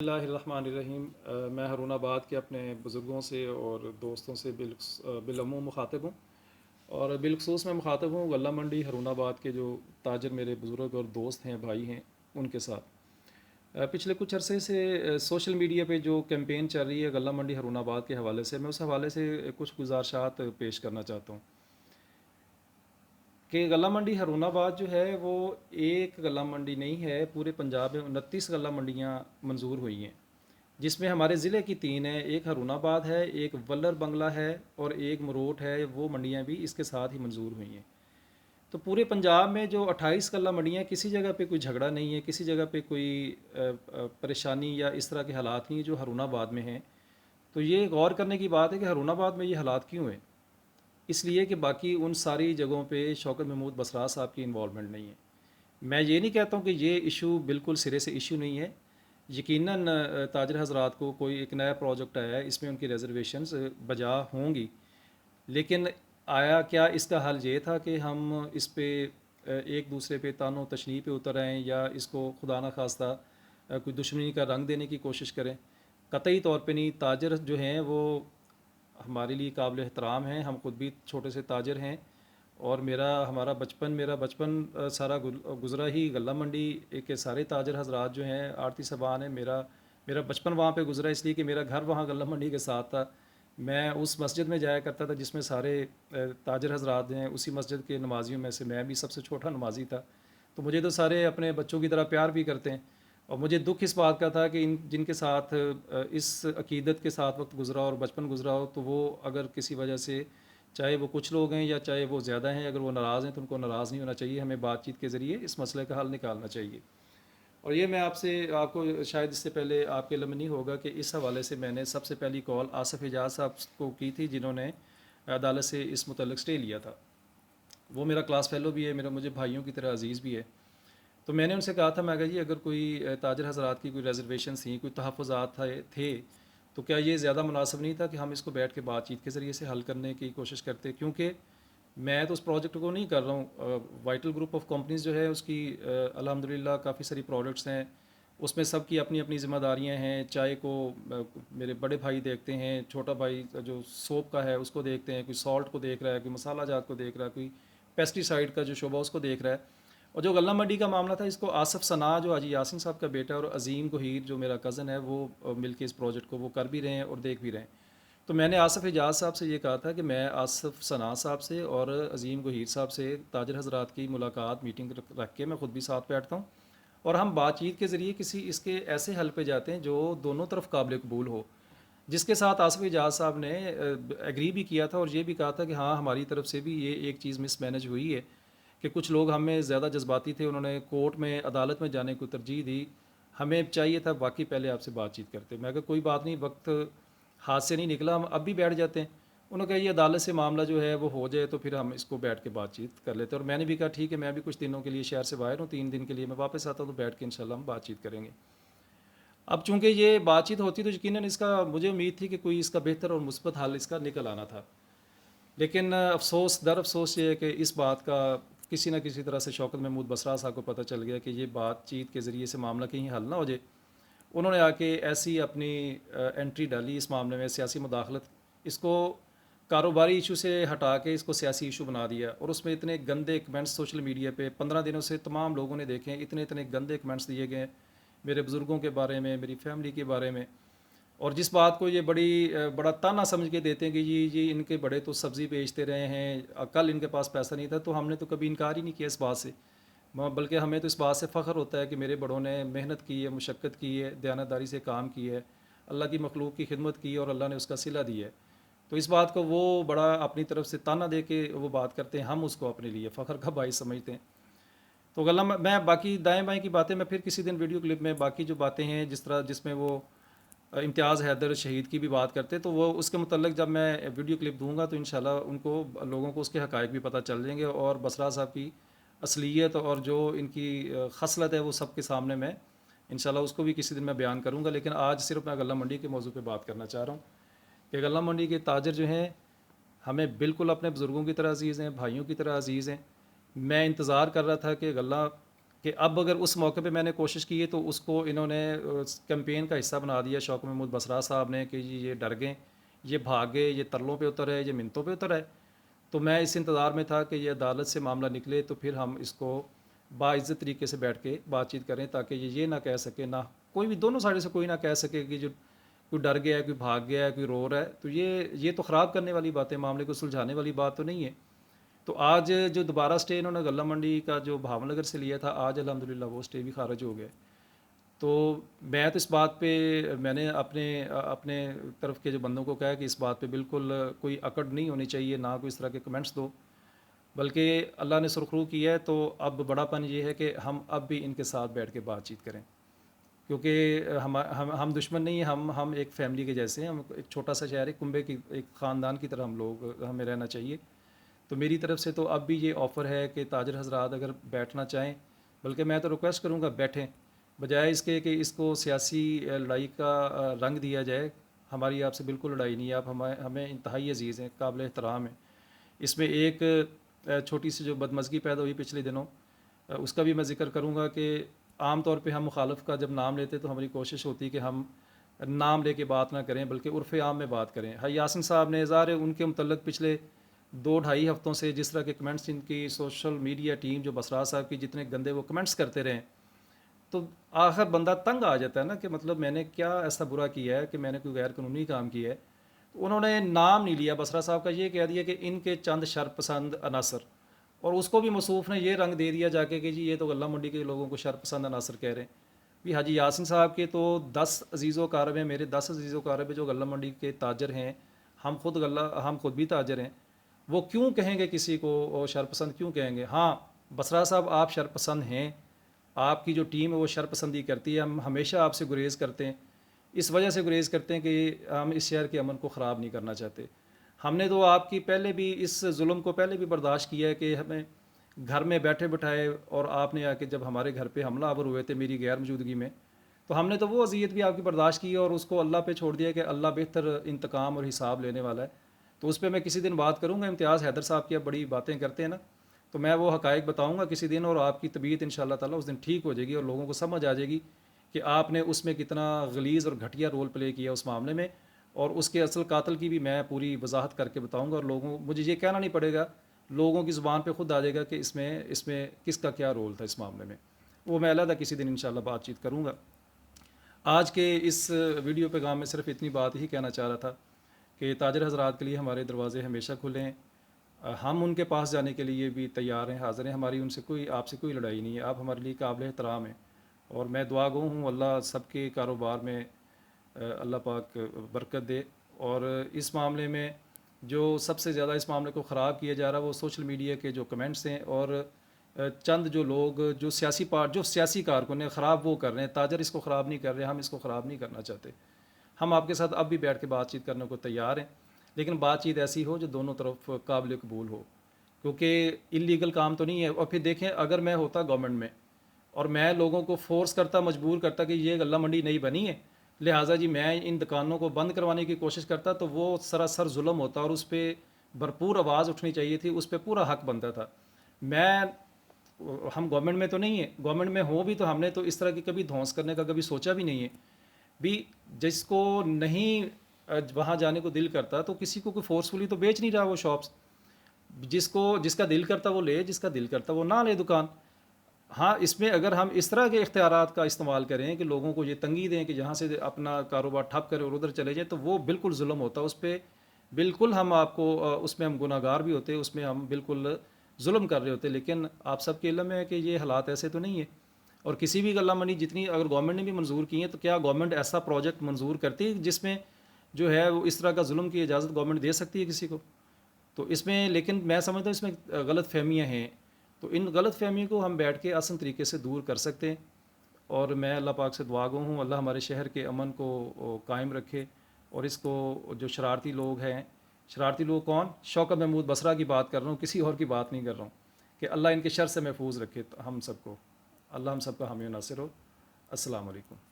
بسم اللہ الرحمن الرحیم۔ میں ہارون آباد کے اپنے بزرگوں سے اور دوستوں سے بالعموم مخاطب ہوں، اور بالخصوص میں مخاطب ہوں غلہ منڈی ہارون آباد کے جو تاجر میرے بزرگ اور دوست ہیں، بھائی ہیں، ان کے ساتھ پچھلے کچھ عرصے سے سوشل میڈیا پہ جو کیمپین چل رہی ہے غلہ منڈی ہارون آباد کے حوالے سے، میں اس حوالے سے کچھ گزارشات پیش کرنا چاہتا ہوں کہ غلہ منڈی ہارون آباد جو ہے وہ ایک غلہ منڈی نہیں ہے، پورے پنجاب میں 29 غلہ منڈیاں منظور ہوئی ہیں، جس میں ہمارے ضلع کی 3 ہیں، ایک ہارون آباد ہے، ایک ولر بنگلہ ہے اور ایک مروٹ ہے۔ وہ منڈیاں بھی اس کے ساتھ ہی منظور ہوئی ہیں۔ تو پورے پنجاب میں جو 28 غلہ منڈیاں، کسی جگہ پہ کوئی جھگڑا نہیں ہے، کسی جگہ پہ کوئی پریشانی یا اس طرح کے حالات نہیں ہیں جو ہارون آباد میں ہیں۔ تو یہ غور کرنے کی بات ہے کہ ہارون آباد میں یہ حالات کیوں ہیں؟ اس لیے کہ باقی ان ساری جگہوں پہ شوکت محمود بسراء صاحب کی انوالومنٹ نہیں ہے۔ میں یہ نہیں کہتا ہوں کہ یہ ایشو بالکل سرے سے ایشو نہیں ہے، یقیناً تاجر حضرات کو کوئی ایک نیا پروجیکٹ آیا ہے، اس میں ان کی ریزرویشنز بجا ہوں گی، لیکن آیا کیا اس کا حل یہ تھا کہ ہم اس پہ ایک دوسرے پہ طعن و تشنیع پہ اتر آئیں یا اس کو خدا نخواستہ کوئی دشمنی کا رنگ دینے کی کوشش کریں؟ قطعی طور پہ نہیں۔ تاجر جو ہیں وہ ہمارے لیے قابل احترام ہیں، ہم خود بھی چھوٹے سے تاجر ہیں، اور میرا بچپن سارا گزرا ہی غلہ منڈی کے سارے تاجر حضرات جو ہیں آڑتی صاحبان ہیں، میرا بچپن وہاں پہ گزرا، اس لیے کہ میرا گھر وہاں غلہ منڈی کے ساتھ تھا۔ میں اس مسجد میں جایا کرتا تھا جس میں سارے تاجر حضرات ہیں، اسی مسجد کے نمازیوں میں سے میں بھی سب سے چھوٹا نمازی تھا، تو مجھے تو سارے اپنے بچوں کی طرح پیار بھی کرتے ہیں، اور مجھے دکھ اس بات کا تھا کہ جن کے ساتھ اس عقیدت کے ساتھ وقت گزرا اور بچپن گزرا ہو، تو وہ اگر کسی وجہ سے، چاہے وہ کچھ لوگ ہیں یا چاہے وہ زیادہ ہیں، اگر وہ ناراض ہیں تو ان کو ناراض نہیں ہونا چاہیے، ہمیں بات چیت کے ذریعے اس مسئلے کا حل نکالنا چاہیے۔ اور یہ میں آپ کو شاید اس سے پہلے آپ کے علم نہیں ہوگا کہ اس حوالے سے میں نے سب سے پہلی کال آصف حجاز صاحب کو کی تھی، جنہوں نے عدالت سے اس متعلق سٹے لیا تھا۔ وہ میرا کلاس فیلو بھی ہے، مجھے بھائیوں کی طرح عزیز بھی ہے۔ تو میں نے ان سے کہا تھا، میں کہا جی اگر کوئی تاجر حضرات کی کوئی ریزرویشنز تھیں، کوئی تحفظات تھے، تو کیا یہ زیادہ مناسب نہیں تھا کہ ہم اس کو بیٹھ کے بات چیت کے ذریعے سے حل کرنے کی کوشش کرتے؟ کیونکہ میں تو اس پروجیکٹ کو نہیں کر رہا ہوں، وائٹل گروپ آف کمپنیز جو ہے اس کی الحمدللہ کافی ساری پروڈکٹس ہیں، اس میں سب کی اپنی اپنی ذمہ داریاں ہیں۔ چائے کو میرے بڑے بھائی دیکھتے ہیں، چھوٹا بھائی جو سوپ کا ہے اس کو دیکھتے ہیں، کوئی سالٹ کو دیکھ رہا ہے، کوئی مسالہ جات کو دیکھ رہا ہے، کوئی پیسٹی سائڈ کا جو شعبہ اس کو دیکھ رہا ہے۔ اور جو غلہ منڈی کا معاملہ تھا، اس کو آصف ثنا جو حاجی یاسین صاحب کا بیٹا اور عظیم گہیر جو میرا کزن ہے، وہ مل کے اس پروجیکٹ کو وہ کر بھی رہے ہیں اور دیکھ بھی رہے ہیں۔ تو میں نے آصف حجاز صاحب سے یہ کہا تھا کہ میں آصف ثنا صاحب سے اور عظیم گہیر صاحب سے تاجر حضرات کی ملاقات میٹنگ رکھ کے میں خود بھی ساتھ بیٹھتا ہوں، اور ہم بات چیت کے ذریعے کسی اس کے ایسے حل پہ جاتے ہیں جو دونوں طرف قابل قبول ہو، جس کے ساتھ آصف حجاز صاحب نے ایگری بھی کیا تھا اور یہ بھی کہا تھا کہ ہاں ہماری طرف سے بھی یہ ایک چیز مس مینج ہوئی ہے کہ کچھ لوگ ہم میں زیادہ جذباتی تھے، انہوں نے کورٹ میں عدالت میں جانے کو ترجیح دی، ہمیں چاہیے تھا واقعی پہلے آپ سے بات چیت کرتے۔ میں کہا کوئی بات نہیں، وقت ہاتھ سے نہیں نکلا، ہم اب بھی بیٹھ جاتے ہیں۔ انہوں نے کہا یہ عدالت سے معاملہ جو ہے وہ ہو جائے تو پھر ہم اس کو بیٹھ کے بات چیت کر لیتے ہیں، اور میں نے بھی کہا ٹھیک ہے، میں بھی کچھ دنوں کے لیے شہر سے باہر ہوں، 3 دن کے لیے میں واپس آتا ہوں، تو بیٹھ کے انشاءاللہ ہم بات چیت کریں گے۔ اب چونکہ یہ بات چیت ہوتی تو یقیناً اس کا مجھے امید تھی کہ کوئی اس کا بہتر اور مثبت حل اس کا نکل آنا تھا، لیکن افسوس یہ ہے کہ اس بات کا کسی نہ کسی طرح سے شوکت محمود بسراء صاحب کو پتہ چل گیا کہ یہ بات چیت کے ذریعے سے معاملہ کہیں حل نہ ہو جائے۔ انہوں نے آ کے ایسی اپنی انٹری ڈالی اس معاملے میں، سیاسی مداخلت، اس کو کاروباری ایشو سے ہٹا کے اس کو سیاسی ایشو بنا دیا، اور اس میں اتنے گندے کمنٹس سوشل میڈیا پہ 15 دنوں سے تمام لوگوں نے دیکھے ہیں، اتنے گندے کمنٹس دیے گئے ہیں میرے بزرگوں کے بارے میں، میری فیملی کے بارے میں، اور جس بات کو یہ بڑا تانا سمجھ کے دیتے ہیں کہ جی ان کے بڑے تو سبزی بیچتے رہے ہیں، کل ان کے پاس پیسہ نہیں تھا، تو ہم نے تو کبھی انکار ہی نہیں کیا اس بات سے، بلکہ ہمیں تو اس بات سے فخر ہوتا ہے کہ میرے بڑوں نے محنت کی ہے، مشقت کی ہے، دیانتداری سے کام کی ہے، اللہ کی مخلوق کی خدمت کی اور اللہ نے اس کا صلہ دی ہے۔ تو اس بات کو وہ بڑا اپنی طرف سے تانا دے کے وہ بات کرتے ہیں، ہم اس کو اپنے لیے فخر کا باعث سمجھتے ہیں۔ تو غلہ میں باقی دائیں بائیں کی باتیں میں پھر کسی دن ویڈیو کلپ میں باقی جو باتیں ہیں جس میں وہ امتیاز حیدر شہید کی بھی بات کرتے، تو وہ اس کے متعلق جب میں ویڈیو کلپ دوں گا تو انشاءاللہ لوگوں کو اس کے حقائق بھی پتہ چل جائیں گے، اور بسراء صاحب کی اصلیت اور جو ان کی خصلت ہے وہ سب کے سامنے میں انشاءاللہ اس کو بھی کسی دن میں بیان کروں گا۔ لیکن آج صرف میں غلہ منڈی کے موضوع پہ بات کرنا چاہ رہا ہوں کہ غلہ منڈی کے تاجر جو ہیں ہمیں بالکل اپنے بزرگوں کی طرح عزیز ہیں، بھائیوں کی طرح عزیز ہیں۔ میں انتظار کر رہا تھا کہ غلہ کہ اب اگر اس موقع پہ میں نے کوشش کی ہے تو اس کو انہوں نے کیمپین کا حصہ بنا دیا شوکت محمود بسرا صاحب نے کہ جی یہ ڈر گئے، یہ بھاگ گئے، یہ ترلوں پہ اتر ہے، یہ منتوں پہ اتر ہے۔ تو میں اس انتظار میں تھا کہ یہ عدالت سے معاملہ نکلے تو پھر ہم اس کو باعزت طریقے سے بیٹھ کے بات چیت کریں، تاکہ یہ نہ کہہ سکے، نہ کوئی بھی دونوں سائڈ سے کوئی نہ کہہ سکے کہ جو کوئی ڈر گیا ہے، کوئی بھاگ گیا ہے، کوئی رو رہا ہے، تو یہ تو خراب کرنے والی بات ہے، معاملے کو سلجھانے والی بات تو نہیں ہے۔ تو آج جو دوبارہ سٹے انہوں نے غلہ منڈی کا جو بھاون نگر سے لیا تھا، آج الحمدللہ وہ سٹے بھی خارج ہو گیا۔ تو میں تو اس بات پہ میں نے اپنے طرف کے جو بندوں کو کہا کہ اس بات پہ بالکل کوئی اکڑ نہیں ہونی چاہیے، نہ کوئی اس طرح کے کمنٹس دو، بلکہ اللہ نے سرخرو کیا ہے تو اب بڑا پن یہ ہے کہ ہم اب بھی ان کے ساتھ بیٹھ کے بات چیت کریں، کیونکہ ہم دشمن نہیں ہیں، ہم ایک فیملی کے جیسے ہیں، ہم ایک چھوٹا سا شہر ہے، کنبے کی ایک خاندان کی طرح ہمیں رہنا چاہیے۔ تو میری طرف سے تو اب بھی یہ آفر ہے کہ تاجر حضرات اگر بیٹھنا چاہیں، بلکہ میں تو ریکویسٹ کروں گا بیٹھیں، بجائے اس کے کہ اس کو سیاسی لڑائی کا رنگ دیا جائے۔ ہماری آپ سے بالکل لڑائی نہیں ہے، آپ ہمیں انتہائی عزیز ہیں، قابل احترام ہیں۔ اس میں ایک چھوٹی سی جو بدمزگی پیدا ہوئی پچھلے دنوں، اس کا بھی میں ذکر کروں گا کہ عام طور پہ ہم مخالف کا جب نام لیتے تو ہماری کوشش ہوتی کہ ہم نام لے کے بات نہ کریں بلکہ عرف عام میں بات کریں۔ حاجی یاسین صاحب نے ظاہر ہے ان کے متعلق پچھلے 2 ڈھائی ہفتوں سے جس طرح کے کمنٹس ان کی سوشل میڈیا ٹیم جو بسرا صاحب کی جتنے گندے وہ کمنٹس کرتے رہے، تو آخر بندہ تنگ آ جاتا ہے نا کہ مطلب میں نے کیا ایسا برا کیا ہے کہ میں نے کوئی غیر قانونی کام کیا ہے۔ تو انہوں نے نام نہیں لیا بسرا صاحب کا، یہ کہہ دیا کہ ان کے چند شرپسند عناصر، اور اس کو بھی موصوف نے یہ رنگ دے دیا جا کے کہ جی یہ تو غلہ منڈی کے لوگوں کو شرپسند عناصر کہہ رہے ہیں۔ بھی حاجی یاسین صاحب کے تو 10 عزیز و اقارب ہیں، میرے 10 عزیز و اقارب ہیں جو غلہ منڈی کے تاجر ہیں، ہم خود بھی تاجر ہیں، وہ کیوں کہیں گے کسی کو شرپسند کیوں کہیں گے؟ ہاں بسرا صاحب آپ شرپسند ہیں، آپ کی جو ٹیم ہے وہ شرپسندی کرتی ہے، ہم ہمیشہ آپ سے گریز کرتے ہیں، اس وجہ سے گریز کرتے ہیں کہ ہم اس شہر کے امن کو خراب نہیں کرنا چاہتے۔ ہم نے تو آپ کی پہلے بھی اس ظلم کو پہلے بھی برداشت کیا ہے کہ ہمیں گھر میں بیٹھے بٹھائے، اور آپ نے آ کے جب ہمارے گھر پہ حملہ آور ہوئے تھے میری غیر موجودگی میں، تو ہم نے تو وہ اذیت بھی آپ کی برداشت کی اور اس کو اللہ پہ چھوڑ دیا کہ اللہ بہتر انتقام اور حساب لینے والا ہے۔ تو اس پہ میں کسی دن بات کروں گا، امتیاز حیدر صاحب کی اب بڑی باتیں کرتے ہیں نا، تو میں وہ حقائق بتاؤں گا کسی دن، اور آپ کی طبیعت ان شاء اللہ تعالیٰ اس دن ٹھیک ہو جائے گی اور لوگوں کو سمجھ آ جائے گی کہ آپ نے اس میں کتنا غلیظ اور گھٹیا رول پلے کیا اس معاملے میں، اور اس کے اصل قاتل کی بھی میں پوری وضاحت کر کے بتاؤں گا، اور مجھے یہ کہنا نہیں پڑے گا، لوگوں کی زبان پہ خود آ جائے گا کہ اس میں کس کا کیا رول تھا اس معاملے میں۔ وہ میں علیحدہ کسی دن انشاءاللہ بات چیت کروں گا۔ آج کے اس ویڈیو پیغام میں صرف اتنی بات ہی کہنا چاہ رہا تھا کہ تاجر حضرات کے لیے ہمارے دروازے ہمیشہ کھلے ہیں، ہم ان کے پاس جانے کے لیے بھی تیار ہیں، حاضر ہیں، ہماری ان سے آپ سے کوئی لڑائی نہیں ہے، آپ ہمارے لیے قابل احترام ہیں، اور میں دعا گو ہوں اللہ سب کے کاروبار میں اللہ پاک برکت دے۔ اور اس معاملے میں جو سب سے زیادہ اس معاملے کو خراب کیا جا رہا ہے وہ سوشل میڈیا کے جو کمنٹس ہیں، اور چند جو لوگ جو سیاسی کارکن ہیں خراب وہ کر رہے ہیں، تاجر اس کو خراب نہیں کر رہے، ہم اس کو خراب نہیں کرنا چاہتے۔ ہم آپ کے ساتھ اب بھی بیٹھ کے بات چیت کرنے کو تیار ہیں، لیکن بات چیت ایسی ہو جو دونوں طرف قابل قبول ہو، کیونکہ انلیگل کام تو نہیں ہے۔ اور پھر دیکھیں اگر میں ہوتا گورنمنٹ میں اور میں لوگوں کو فورس کرتا، مجبور کرتا کہ یہ غلہ منڈی نہیں بنی ہے، لہٰذا جی میں ان دکانوں کو بند کروانے کی کوشش کرتا، تو وہ سراسر ظلم ہوتا اور اس پہ بھرپور آواز اٹھنی چاہیے تھی، اس پہ پورا حق بنتا تھا۔ ہم گورنمنٹ میں تو نہیں ہیں، گورنمنٹ میں ہوں بھی تو ہم نے تو اس طرح کی کبھی دھونس کرنے کا کبھی سوچا بھی نہیں ہے۔ بھی جس کو نہیں وہاں جانے کو دل کرتا تو کسی کو کوئی فورسفلی تو بیچ نہیں رہا وہ شاپس، جس کا دل کرتا وہ لے، جس کا دل کرتا وہ نہ لے دکان۔ ہاں اس میں اگر ہم اس طرح کے اختیارات کا استعمال کریں کہ لوگوں کو یہ تنگی دیں کہ جہاں سے اپنا کاروبار ٹھپ کرے اور ادھر چلے جائیں، تو وہ بالکل ظلم ہوتا، اس پہ بالکل ہم آپ کو اس میں ہم گناہ گار بھی ہوتے، اس میں ہم بالکل ظلم کر رہے ہوتے۔ لیکن آپ سب کے علم ہے کہ یہ حالات ایسے تو نہیں ہے، اور کسی بھی غلہ منڈی جتنی اگر گورنمنٹ نے بھی منظور کی ہیں تو کیا گورنمنٹ ایسا پروجیکٹ منظور کرتی ہے جس میں جو ہے وہ اس طرح کا ظلم کی اجازت گورنمنٹ دے سکتی ہے کسی کو؟ تو اس میں لیکن میں سمجھتا ہوں اس میں غلط فہمیاں ہیں، تو ان غلط فہمیوں کو ہم بیٹھ کے آسان طریقے سے دور کر سکتے ہیں، اور میں اللہ پاک سے دعا گو ہوں اللہ ہمارے شہر کے امن کو قائم رکھے، اور اس کو جو شرارتی لوگ ہیں، شرارتی لوگ کون؟ شوکت محمود بسرا کی بات کر رہا ہوں، کسی اور کی بات نہیں کر رہا ہوں، کہ اللہ ان کے شر سے محفوظ رکھے ہم سب کو، اللہ ہم سب کا حامی و ناصر ہو۔ السلام علیکم۔